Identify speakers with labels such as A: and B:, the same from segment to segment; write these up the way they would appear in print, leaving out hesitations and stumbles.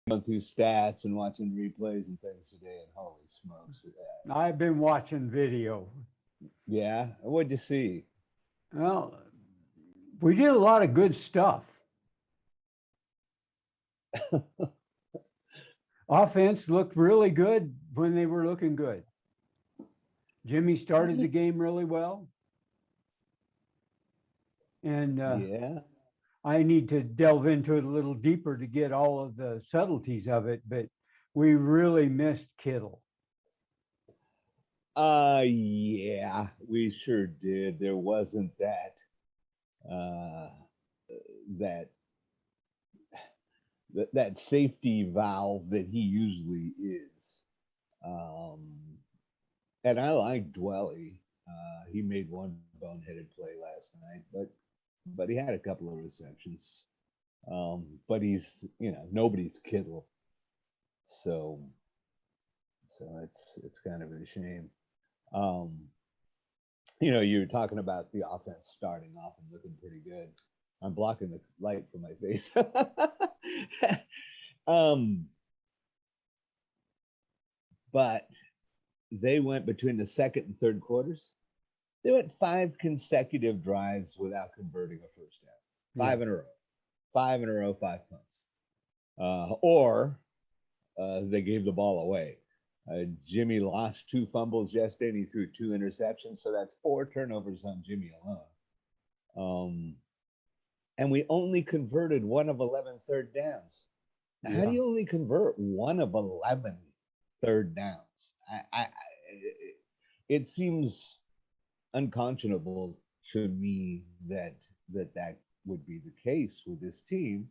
A: going through stats and watching replays and things today, and holy smokes.
B: I've been watching video.
A: Yeah. What'd you see?
B: Well, we did a lot of good stuff. Offense looked really good when they were looking good. Jimmy started the game really well. And
A: Yeah.
B: I need to delve into it a little deeper to get all of the subtleties of it, but we really missed Kittle.
A: Yeah, we sure did. There wasn't uh that that safety valve that he usually is. Um and I like Dwelly. He made one boneheaded play last night, but he had a couple of receptions. But he's, nobody's Kittle, so it's kind of a shame. Um, you were talking about the offense starting off and looking pretty good. I'm blocking the light from my face. um, but they went between the second and third quarters. They went 5 consecutive drives without converting a first down. Five in a row. 5 in a row, 5 punts. Or they gave the ball away. Jimmy lost 2 fumbles yesterday, and he threw 2 interceptions, so that's 4 turnovers on Jimmy alone. And we only converted 1 of 11 third downs. How do you only convert 1 of 11 third downs? It seems unconscionable to me that would be the case with this team.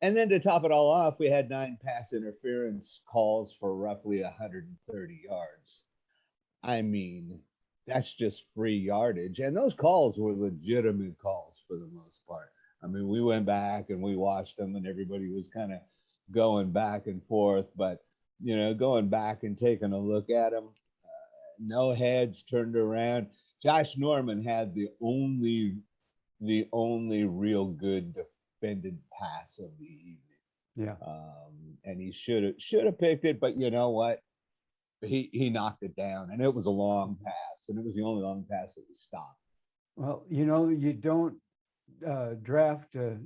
A: And then to top it all off, we had 9 pass interference calls for roughly 130 yards. I mean, that's just free yardage. And those calls were legitimate calls for the most part. I mean, we went back and we watched them, and everybody was kind of going back and forth. But, going back and taking a look at them, no heads turned around. Josh Norman had the only real good defended pass of the evening.
B: Yeah.
A: And he should have picked it, but you know what? He knocked it down, and it was a long pass, and it was the only long pass that was stopped.
B: Well, you don't draft a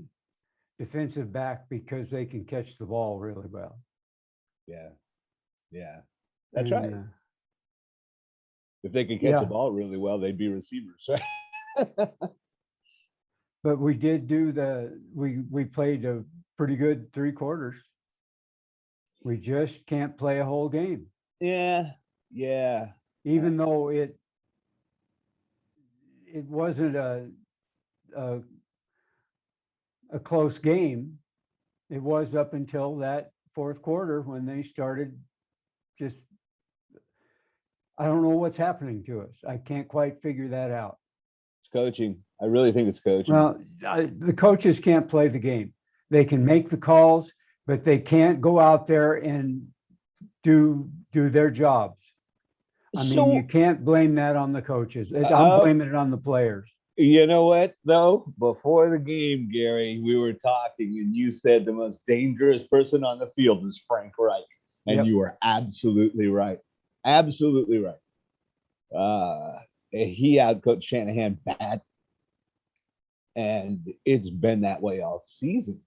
B: defensive back because they can catch the ball really well.
A: Yeah, that's right. If they could catch the ball really well, they'd be receivers, right?
B: But we did we played a pretty good 3 quarters. We just can't play a whole game.
A: Yeah.
B: Even though it wasn't a close game, it was up until that fourth quarter when they started just, I don't know what's happening to us. I can't quite figure that out.
A: It's coaching. I really think it's coaching.
B: Well, the coaches can't play the game. They can make the calls, but they can't go out there and do their jobs. I mean, you can't blame that on the coaches. I'm blaming it on the players.
A: You know what, though? Before the game, Gary, we were talking, and you said the most dangerous person on the field was Frank Reich. And you were absolutely right. Absolutely right. He outcoached Shanahan bad. And it's been that way all season.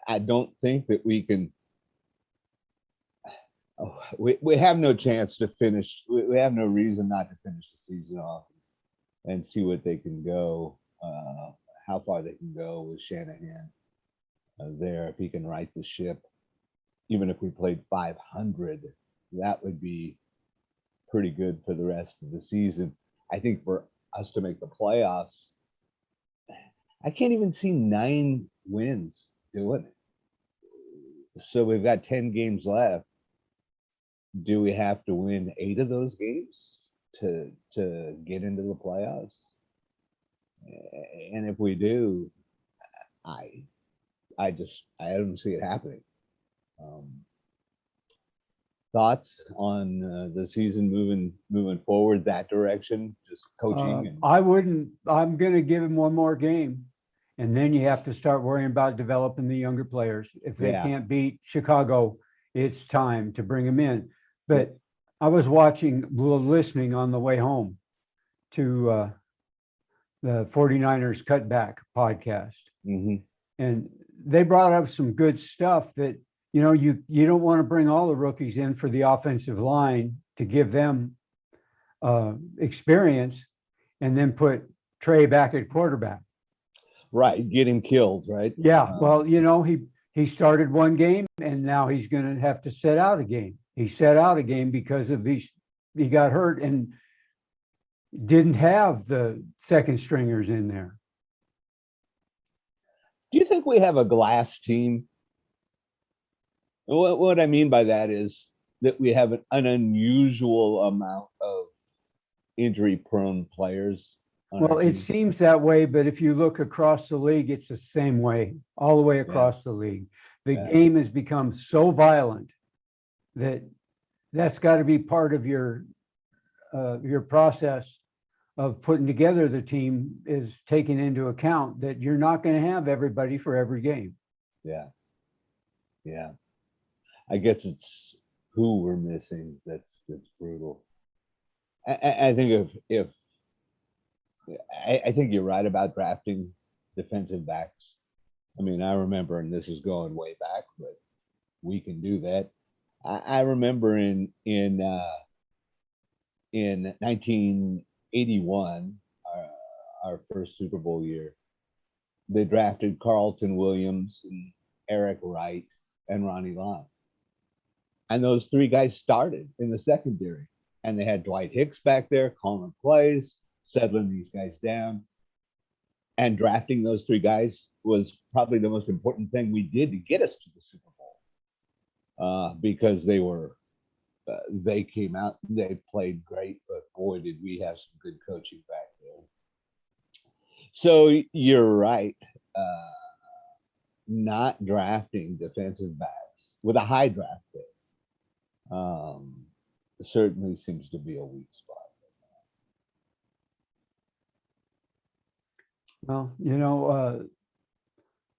A: I don't think that we can. We have no chance to finish. We have no reason not to finish the season off and see what they can go, how far they can go with Shanahan there. If he can right the ship, even if we played 500, that would be pretty good for the rest of the season. I think for us to make the playoffs, I can't even see 9 wins doing it. So we've got 10 games left. Do we have to win 8 of those games to get into the playoffs? And if we do, I don't see it happening. Thoughts on the season moving forward that direction, just coaching?
B: I'm going to give him one more game. And then you have to start worrying about developing the younger players. If they
A: Yeah.
B: can't beat Chicago, it's time to bring them in. But I was listening on the way home to the 49ers Cutback podcast.
A: Mm-hmm.
B: And they brought up some good stuff that, you don't want to bring all the rookies in for the offensive line to give them experience and then put Trey back at quarterback.
A: Right. Get him killed, right?
B: Yeah. Well, he started one game and now he's going to have to set out a game. He set out a game because of he got hurt and didn't have the second stringers in there.
A: Do you think we have a glass team? What I mean by that is that we have an unusual amount of injury-prone players.
B: Well, it seems that way, but if you look across the league, it's the same way, all the way across the league. The game has become so violent that that's got to be part of your process of putting together the team, is taking into account that you're not going to have everybody for every game.
A: Yeah. Yeah. I guess it's who we're missing that's brutal. I think I think you're right about drafting defensive backs. I mean, I remember, and this is going way back, but we can do that. I remember in 1981, our first Super Bowl year, they drafted Carlton Williams and Eric Wright and Ronnie Lott. And those three guys started in the secondary. And they had Dwight Hicks back there calling plays, settling these guys down. And drafting those three guys was probably the most important thing we did to get us to the Super Bowl. Because they came out, they played great, but boy, did we have some good coaching back there. So you're right. Not drafting defensive backs with a high draft pick certainly seems to be a weak spot.
B: Well,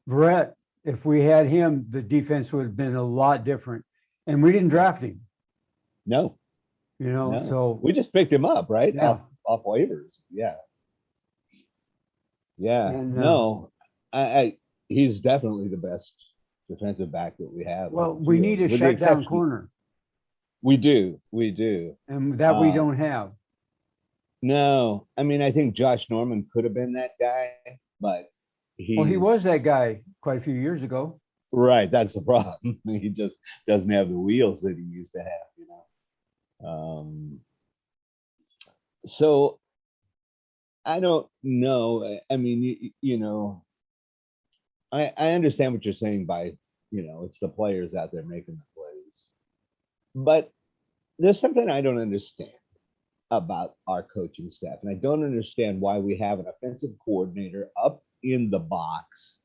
B: Brett, if we had him, the defense would have been a lot different. And we didn't draft him.
A: No.
B: So
A: we just picked him up, right?
B: Yeah.
A: Off waivers. Yeah. Yeah.
B: And,
A: he's definitely the best defensive back that we have.
B: Well, we need a shutdown corner.
A: We do.
B: And that we don't have.
A: No. I mean, I think Josh Norman could have been that guy, but he
B: was that guy quite a few years ago.
A: Right. That's the problem. He just doesn't have the wheels that he used to have, So I don't know. I mean, I understand what you're saying by, it's the players out there making the plays. But there's something I don't understand about our coaching staff. And I don't understand why we have an offensive coordinator up in the box,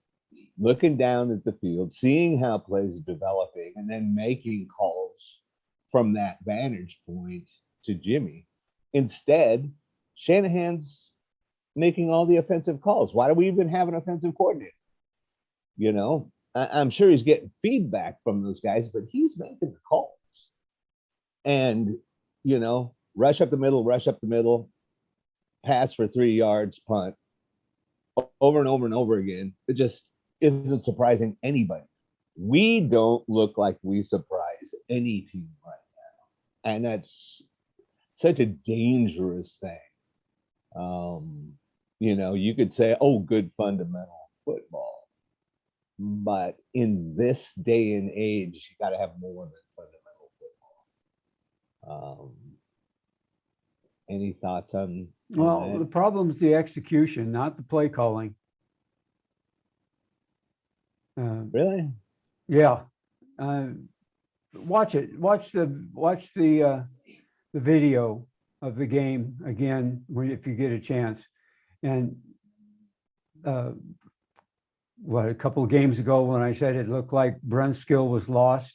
A: looking down at the field, seeing how plays are developing, and then making calls from that vantage point to Jimmy. Instead, Shanahan's making all the offensive calls. Why do we even have an offensive coordinator? I'm sure he's getting feedback from those guys, but he's making the calls. And, rush up the middle, pass for 3 yards, punt, over and over and over again. It just isn't surprising anybody. We don't look like we surprise any team right now. And that's such a dangerous thing. You could say, good fundamental football. But in this day and age, you got to have more than fundamental football. Any thoughts on
B: Well, the problem is the execution, not the play calling.
A: Really?
B: Yeah. Watch it. Watch the video of the game again if you get a chance. And a couple of games ago when I said it looked like Brunskill was lost.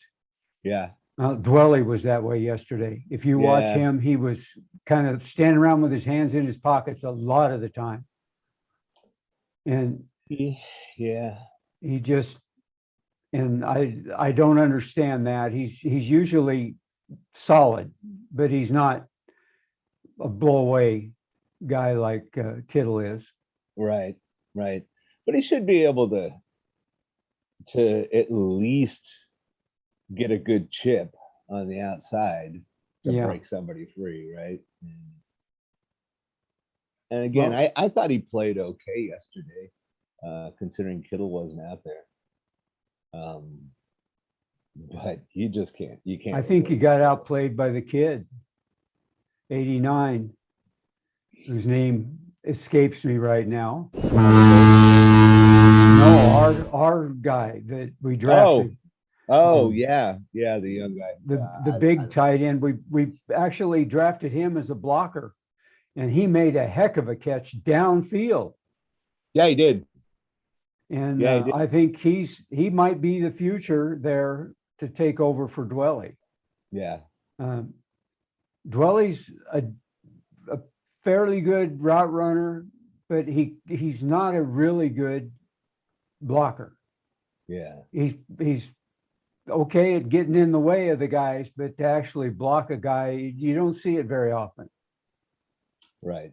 A: Yeah.
B: Dwelly was that way yesterday. If you watch him, he was kind of standing around with his hands in his pockets a lot of the time. And
A: Yeah.
B: He just, and I don't understand that. He's usually solid, but he's not a blow away guy like Kittle is.
A: Right. Right. But he should be able to at least get a good chip on the outside to
B: Yeah.
A: break somebody free, right? And again,
B: Well,
A: I thought he played okay yesterday, considering Kittle wasn't out there. But you just can't. You
B: I
A: can't
B: think he
A: replace
B: got
A: Kittle.
B: outplayed by the kid, 89, whose name escapes me right now. No, our guy that we
A: Oh,
B: drafted,
A: oh
B: um,
A: yeah, yeah, the young guy.
B: the big tight end. We actually drafted him as a blocker, and he made a heck of a catch downfield.
A: Yeah, he did.
B: And
A: Yeah, he did.
B: I think he might be the future there to take over for Dwelly.
A: Yeah,
B: Um, Dwelly's a fairly good route runner, but he's not a really good blocker.
A: yeah,
B: He's okay at getting in the way of the guys, but to actually block a guy, you don't see it very often.
A: right,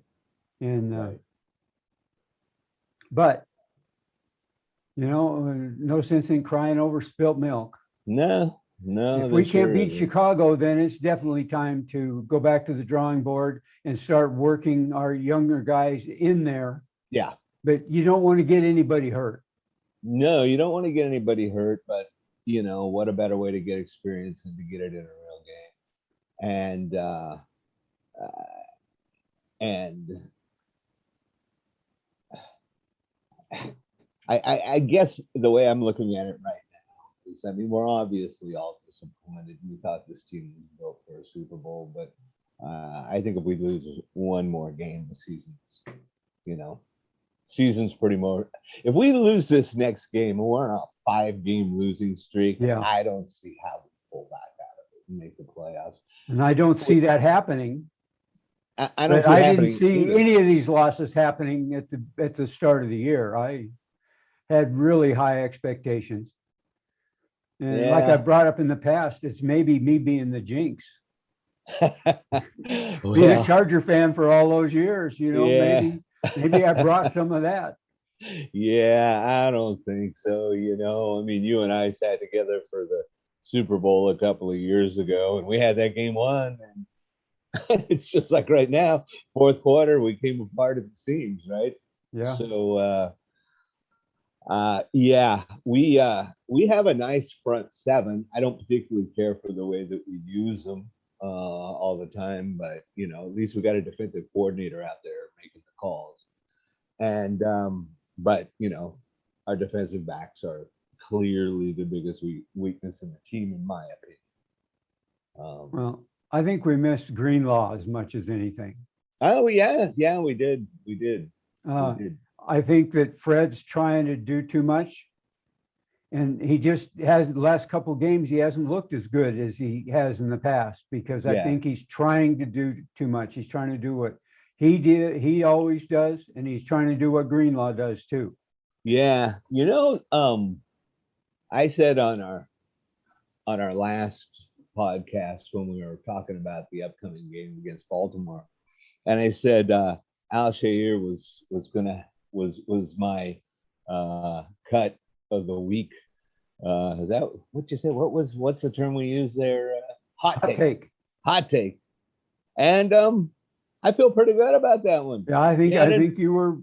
B: And
A: right.
B: but no sense in crying over spilt milk.
A: No, no,
B: If
A: there
B: we can't
A: sure
B: beat
A: isn't.
B: Chicago, then it's definitely time to go back to the drawing board and start working our younger guys in there.
A: Yeah,
B: But you don't want to get anybody hurt.
A: no, you don't want to get anybody hurt, but what a better way to get experience than to get it in a real game. And I guess the way I'm looking at it right now is, I mean, we're obviously all disappointed. We thought this team was built for a Super Bowl, but I think if we lose one more game, the you know, season's pretty more. If we lose this next game, we're on a 5-game losing streak.
B: Yeah.
A: I don't see how we pull back out of it and make the playoffs.
B: And I don't see that happening.
A: I don't
B: But
A: see it
B: I didn't
A: happening
B: see
A: either.
B: any of these losses happening at the start of the year. I had really high expectations. And like I
A: Yeah.
B: brought up in the past, it's maybe me being the jinx. Being a
A: Well,
B: Charger fan for all those years,
A: yeah.
B: maybe I brought some of that.
A: Yeah, I don't think so. I mean, you and I sat together for the Super Bowl a couple of years ago, and we had that game won. And it's just like right now, fourth quarter, we came apart at the seams, right?
B: Yeah.
A: So, yeah, we have a nice front seven. I don't particularly care for the way that we use them all the time, but at least we got a defensive coordinator out there making the calls. And but our defensive backs are clearly the biggest weakness in the team, in my opinion.
B: Well, I think we missed Greenlaw as much as anything.
A: Oh yeah, yeah, we
B: Uh,
A: did.
B: I think that Fred's trying to do too much. And he just has the last couple of games, he hasn't looked as good as he has in the past because I
A: Yeah,
B: think he's trying to do too much. He's trying to do what he always does, and he's trying to do what Greenlaw does too.
A: yeah. I said on our last podcast when we were talking about the upcoming game against Baltimore, and I said Al Shair was my cut of the week. Is that what you said? What's the term we use there? Hot
B: Hot
A: take.
B: take.
A: Hot take. And I feel pretty good about that one.
B: Yeah, I think
A: Yeah,
B: I think you were.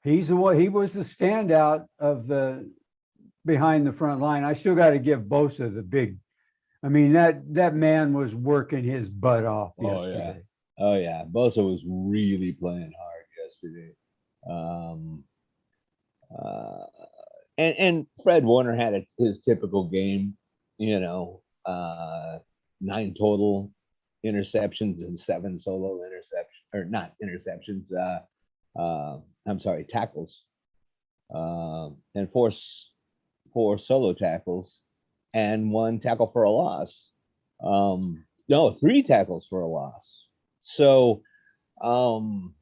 B: He's the one. He was the standout of the behind the front line. I still got to give Bosa the big. I mean that man was working his butt off
A: oh yeah.
B: yesterday.
A: Oh yeah. Bosa was really playing hard yesterday. Um uh and Fred Warner had his typical game, you know, 9 total interceptions and 7 solo interceptions, or not interceptions, I'm sorry, tackles, and four solo tackles and 1 tackle for a loss. No, 3 tackles for a loss. So, um,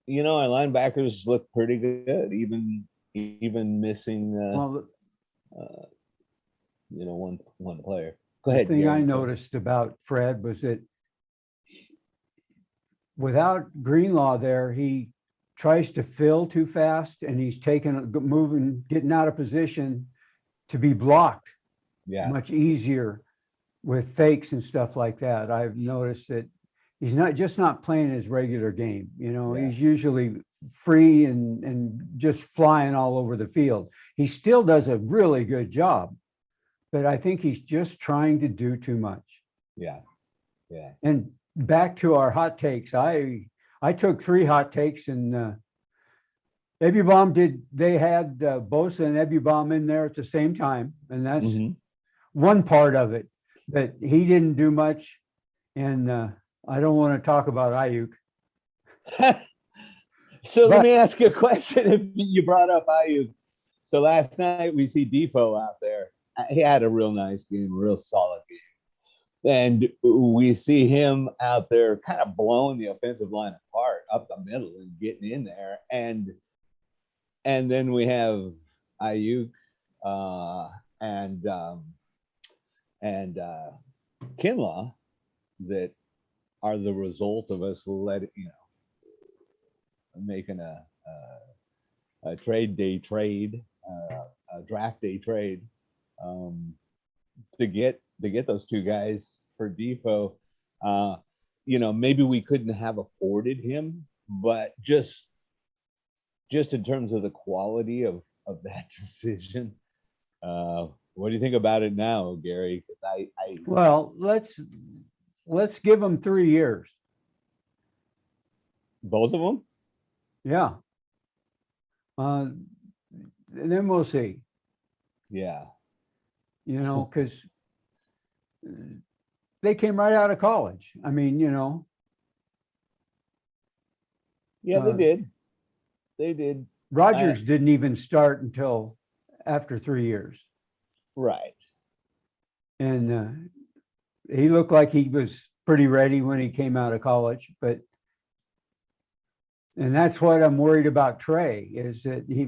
A: our linebackers look pretty good, even missing
B: Well,
A: uh, one player. Go
B: the
A: ahead,
B: thing I
A: Gary. Sorry.
B: noticed about Fred was that without Greenlaw there, he tries to fill too fast and he's moving, getting out of position to be blocked
A: Yeah,
B: much easier with fakes and stuff like that. I've noticed that he's not playing his regular game.
A: yeah,
B: He's usually free and just flying all over the field. He still does a really good job, but I think he's just trying to do too much.
A: yeah, yeah.
B: And back to our hot takes, I took 3 hot takes, and they had Bosa and Ebubom in there at the same time, and that's
A: Hmm.
B: one part of it. But he didn't do much, and I don't want to talk about Ayuk.
A: So let
B: But
A: me ask you a question. If you brought up Ayuk, so last night we see Defoe out there. He had a real nice game, real solid game, and we see him out there kind of blowing the offensive line apart up the middle and getting in there, and then we have Ayuk uh, and and Kinlaw that are the result of us making a trade day trade, a draft day trade, um, to get those 2 guys for Defoe. Maybe we couldn't have afforded him, but just in terms of the quality of that decision. What do you think about it now, Gary? Because I
B: well, let's give him 3 years.
A: both of them.
B: Yeah. And then we'll see.
A: Yeah,
B: Because they came right out of college. I mean,
A: yeah, they did. They did.
B: Rogers didn't even start until after 3 years.
A: Right.
B: And he looked like he was pretty ready when he came out of college. And that's what I'm worried about Trey, is that he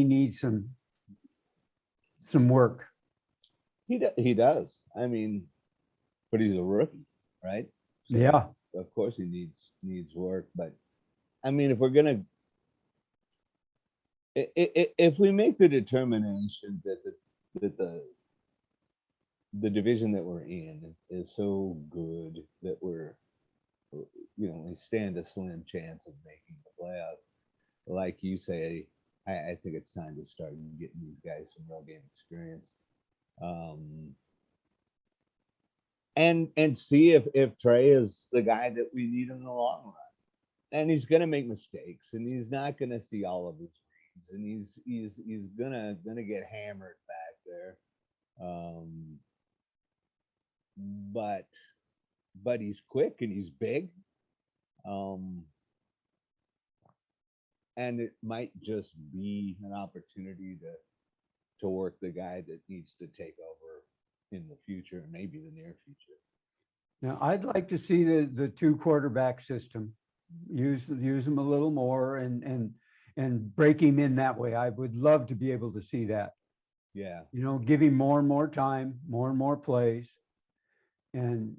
B: needs some work.
A: He does. I mean, but he's a rookie, right? So
B: Yeah.
A: of course he needs work. But I mean, if we're gonna, if we make the determination that the division that we're in is so good that we stand a slim chance of making the playoffs, like you say, I think it's time to start getting these guys some real game experience. Um, and see if Trey is the guy that we need in the long run. And he's gonna make mistakes, and he's not gonna see all of his reads, and he's gonna get hammered back there. Um, but he's quick and he's big. Um, and it might just be an opportunity to work the guy that needs to take over in the future, maybe the near future.
B: Now, I'd like to see the 2 quarterback system, use them a little more and break him in that way. I would love to be able to see that.
A: Yeah.
B: Give him more and more time, more and more plays, and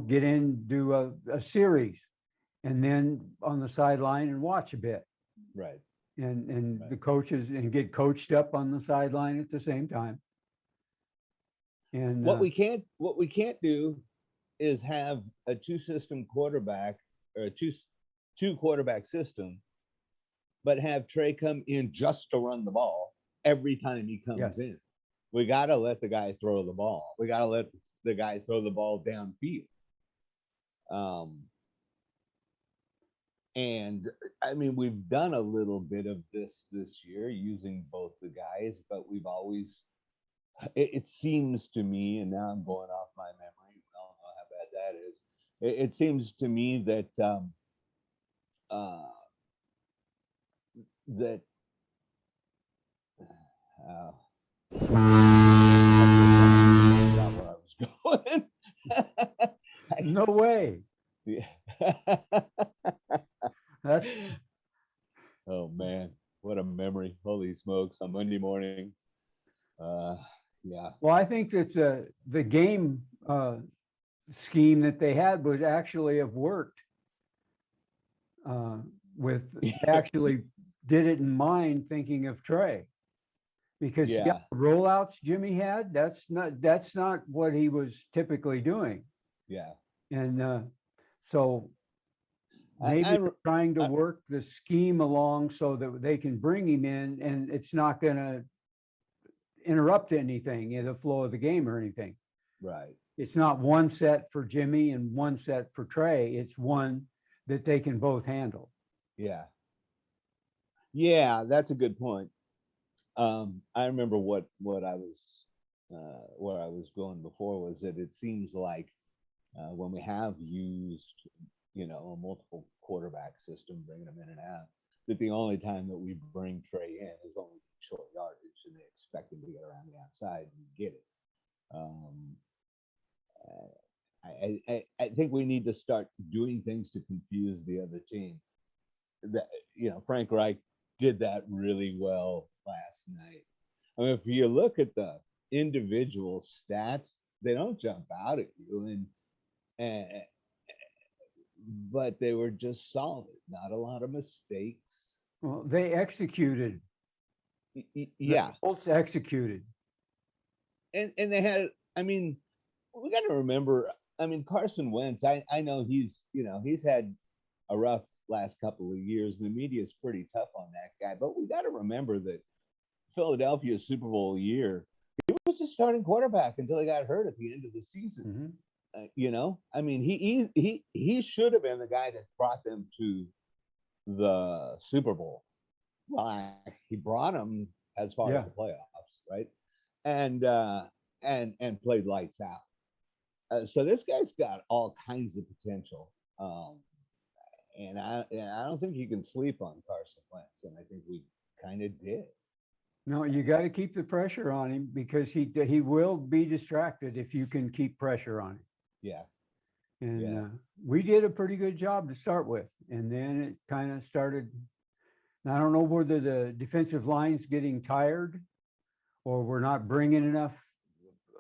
B: get in, do a series, and then on the sideline and watch a bit.
A: Right.
B: And
A: Right.
B: the coaches, and get coached up on the sideline at the same time. And
A: what we can't do is have a 2-system quarterback, or a two quarterback system, but have Trey come in just to run the ball every time he comes
B: yes.
A: in. We got to let the guy throw the ball. We got to let the guy throw the ball downfield. And I mean, we've done a little bit of this year using both the guys, but we've always, it seems to me, and now I'm going off my memory, I don't know how bad that is. It seems to me that that uh, not where I was going.
B: No way.
A: Yeah.
B: That's
A: Oh man, what a memory! Holy smokes! On Monday morning, uh, yeah,
B: well, I think that the game scheme that they had would actually have worked uh, with they actually did it in mind thinking of Trey. Because yeah,
A: yeah,
B: rollouts Jimmy had, that's not what he was typically doing.
A: yeah.
B: And so
A: I,
B: maybe
A: I,
B: they're trying to
A: I
B: work the scheme along so that they can bring him in and it's not going to interrupt anything in the flow of the game or anything.
A: right,
B: It's not one set for Jimmy and one set for Trey. It's one that they can both handle.
A: yeah, yeah. That's a good point. I remember what I was where I was going before was that it seems like when we have used, a multiple quarterback system, bringing them in and out, that the only time that we bring Trey in is when we get short yardage and they expect him to get around the outside and get it. Um, I think we need to start doing things to confuse the other team. That Frank Reich did that really well last night. I mean, if you look at the individual stats, they don't jump out at you, and but they were just solid. Not a lot of mistakes.
B: Well, they executed.
A: Yeah,
B: The Colts executed.
A: and they had. I mean, we got to remember. I mean, Carson Wentz. I know he's had a rough last couple of years. The media is pretty tough on that guy, but we got to remember that Philadelphia's Super Bowl year, he was the starting quarterback until he got hurt at the end of the season.
B: Mm-hmm.
A: I mean, he should have been the guy that brought them to the Super Bowl. Well, he brought them as far as the playoffs, right? And and played lights out. So this guy's got all kinds of potential. And I don't think you can sleep on Carson Wentz, and I think we kind of did.
B: No, you got to keep the pressure on him because he will be distracted if you can keep pressure on him.
A: Yeah.
B: And we did a pretty good job to start with, and then it kind of started. I don't know whether the defensive line's getting tired, or we're not bringing enough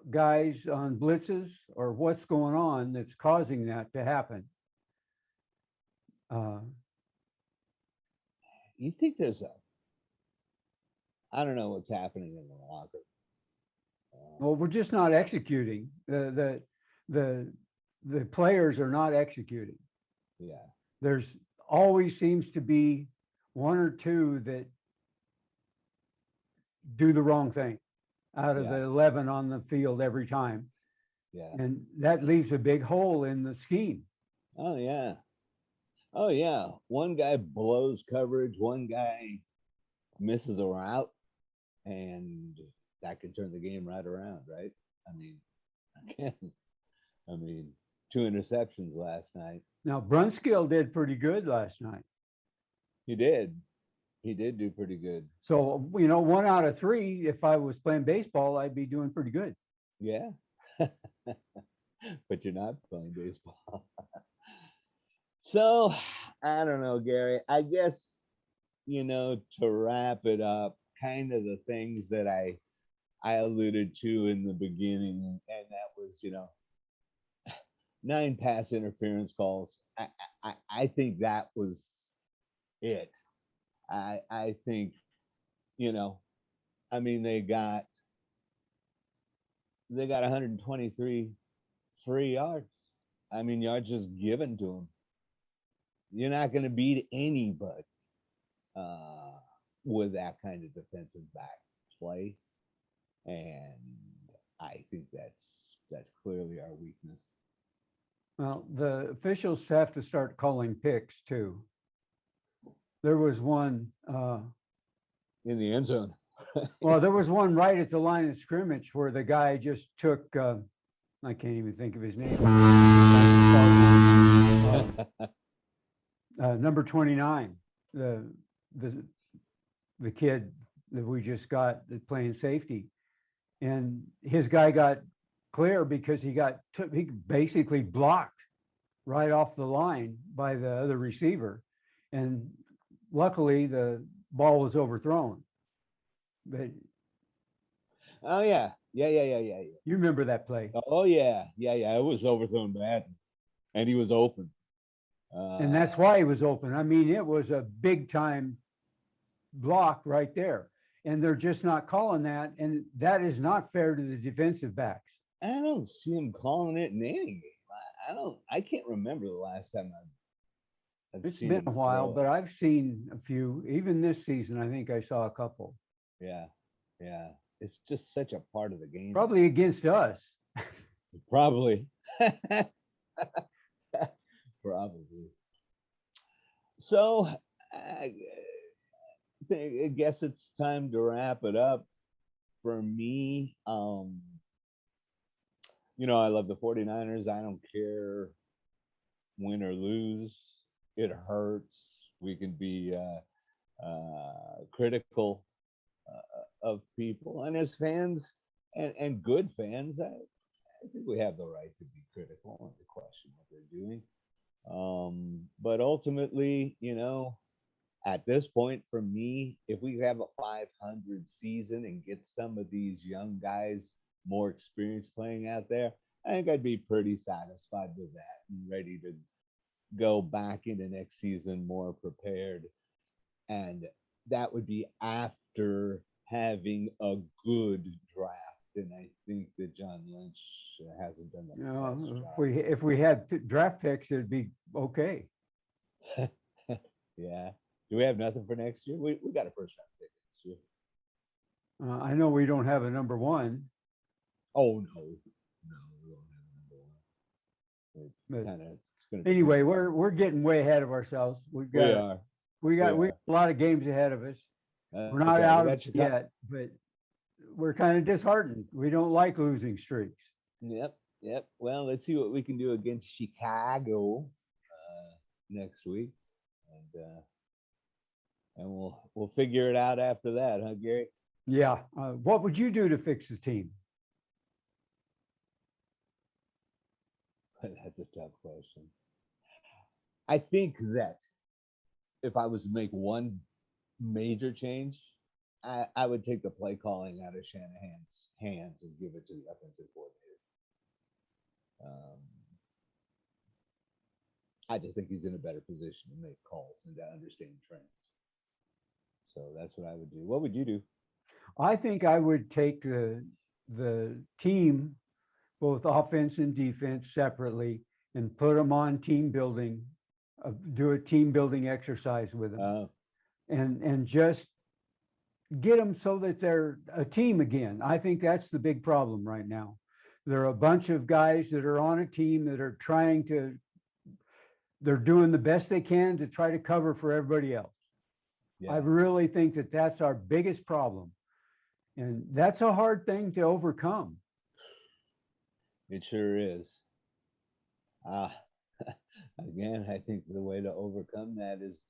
B: guys on blitzes, or what's going on that's causing that to happen.
A: You think there's I don't know what's happening in the locker.
B: Well, we're just not executing. The players are not executing.
A: Yeah.
B: There's always seems to be one or two that do the wrong thing out of the 11 on the field every time.
A: Yeah.
B: And that leaves a big hole in the scheme.
A: Oh, yeah. Oh, yeah. One guy blows coverage. One guy misses a route. And that can turn the game right around, right? I mean, 2 interceptions last night.
B: Now, Brunskill did pretty good last night.
A: He did do pretty good.
B: So, 1 out of 3, if I was playing baseball, I'd be doing pretty good.
A: Yeah. But you're not playing baseball. So, I don't know, Gary. I guess, to wrap it up, kind of the things that I alluded to in the beginning, and that was, 9 pass interference calls. I think that was it. I think, they got 123 free yards. Yards just given to them. You're not going to beat anybody with that kind of defensive back play, and I think that's clearly our weakness.
B: Well, the officials have to start calling picks too. There was one
A: in the end zone.
B: Well, there was one right at the line of scrimmage where the guy just took I can't even think of his name. Number 29, the kid that we just got playing safety, and his guy got clear because he basically blocked right off the line by the other receiver, and luckily the ball was overthrown. But
A: Oh yeah. Yeah.
B: you remember that play.
A: Oh yeah. It was overthrown bad, and he was open.
B: And that's why he was open. I mean, it was a big time block right there. And they're just not calling that. And that is not fair to the defensive backs.
A: I don't see him calling it in any game. I can't remember the last time I've
B: It's
A: seen
B: been
A: him
B: a while,
A: throw it.
B: but I've seen a few. Even this season, I think I saw a couple.
A: Yeah. It's just such a part of the game.
B: Probably against us.
A: Probably. Probably. So I guess it's time to wrap it up. For me, I love the 49ers. I don't care win or lose. It hurts. We can be critical of people. And as fans and good fans, I think we have the right to be critical and to question what they're doing. But ultimately, at this point, for me, if we have a 500 season and get some of these young guys more experience playing out there, I think I'd be pretty satisfied with that and ready to go back into next season more prepared. And that would be after having a good draft. And I think that John Lynch hasn't done the best job.
B: If we had draft picks, it'd be okay.
A: Yeah. Do we have nothing for next year? We got a first round pick next year.
B: I know we don't have a number one.
A: Oh no, we don't have a number one.
B: Anyway, we're getting way ahead of ourselves. We got a lot of games ahead of us. We're not out yet, but we're kind of disheartened. We don't like losing streaks.
A: Yep. Well, let's see what we can do against Chicago next week, and we'll figure it out after that, huh, Gary?
B: Yeah. What would you do to fix the team?
A: That's a tough question. I think that if I was to make one major change, I would take the play calling out of Shanahan's hands and give it to the offensive coordinator. I just think he's in a better position to make calls and to understand trends. So that's what I would do. What would you do?
B: I think I would take the team, both offense and defense, separately and put them on team building, do a team building exercise with them, and just get them so that they're a team again. I think that's the big problem right now. There are a bunch of guys that are on a team that are they're doing the best they can to try to cover for everybody else. Yeah. I really think that that's our biggest problem. And that's a hard thing to overcome.
A: It sure is. Again, I think the way to overcome that is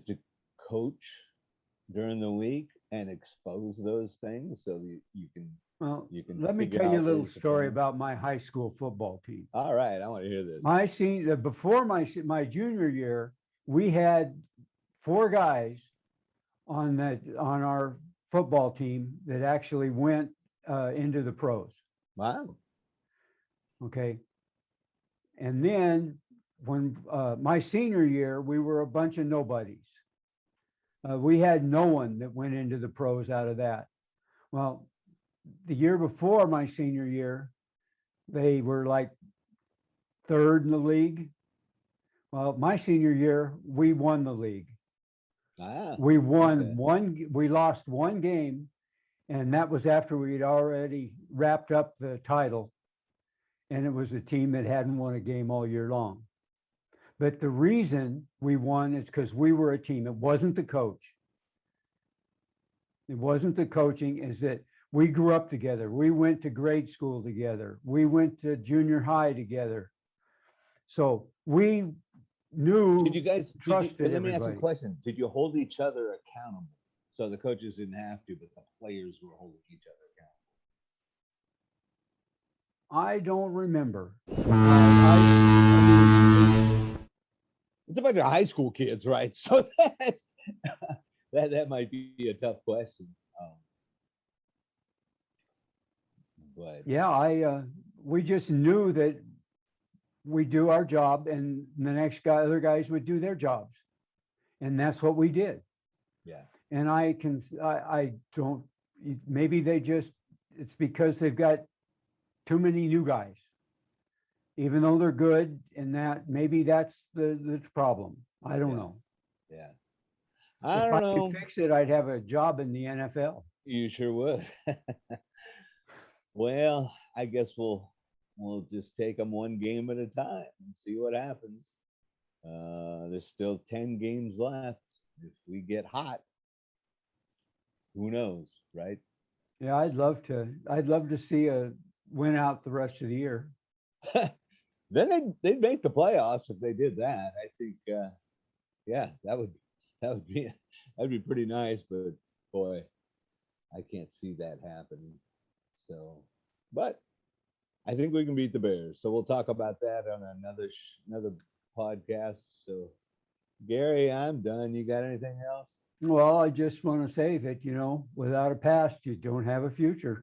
A: to coach during the week and expose those things so that you can.
B: Well, let me tell you a little story about my high school football team.
A: All right, I want to hear this.
B: Before my junior year, we had 4 guys on our football team that actually went into the pros.
A: Wow.
B: Okay. And then when my senior year, we were a bunch of nobodies. We had no one that went into the pros out of that. Well, the year before my senior year, they were like 3rd in the league. Well, my senior year, we won the league. We won we lost 1 game, and that was after we'd already wrapped up the title. And it was a team that hadn't won a game all year long. But the reason we won is because we were a team. It wasn't the coach. It wasn't the coaching, is that we grew up together. We went to grade school together. We went to junior high together. So we knew,
A: did you guys
B: trusted
A: let me
B: everybody.
A: ask a question. Did you hold each other accountable? So the coaches didn't have to, but the players were holding each other accountable.
B: I don't remember.
A: it's a bunch of high school kids, right? So that's that might be a tough question. But
B: Yeah, we just knew that we do our job and the next guy, other guys would do their jobs. And that's what we did.
A: yeah,
B: And I don't, maybe it's because they've got too many new guys. Even though they're good and that, maybe that's the problem. I don't know.
A: yeah. I
B: If
A: don't
B: I could
A: know.
B: fix it, I'd have a job in the NFL.
A: You sure would. Well, I guess we'll just take them one game at a time and see what happens. There's still 10 games left. If we get hot, who knows, right?
B: Yeah, I'd love to see a win out the rest of the year.
A: Then they'd make the playoffs if they did that. I think, yeah, that would be that'd be pretty nice. But boy, I can't see that happening. So, but I think we can beat the Bears. So we'll talk about that on another podcast. So, Gary, I'm done. You got anything else?
B: Well, I just want to say that, without a past, you don't have a future.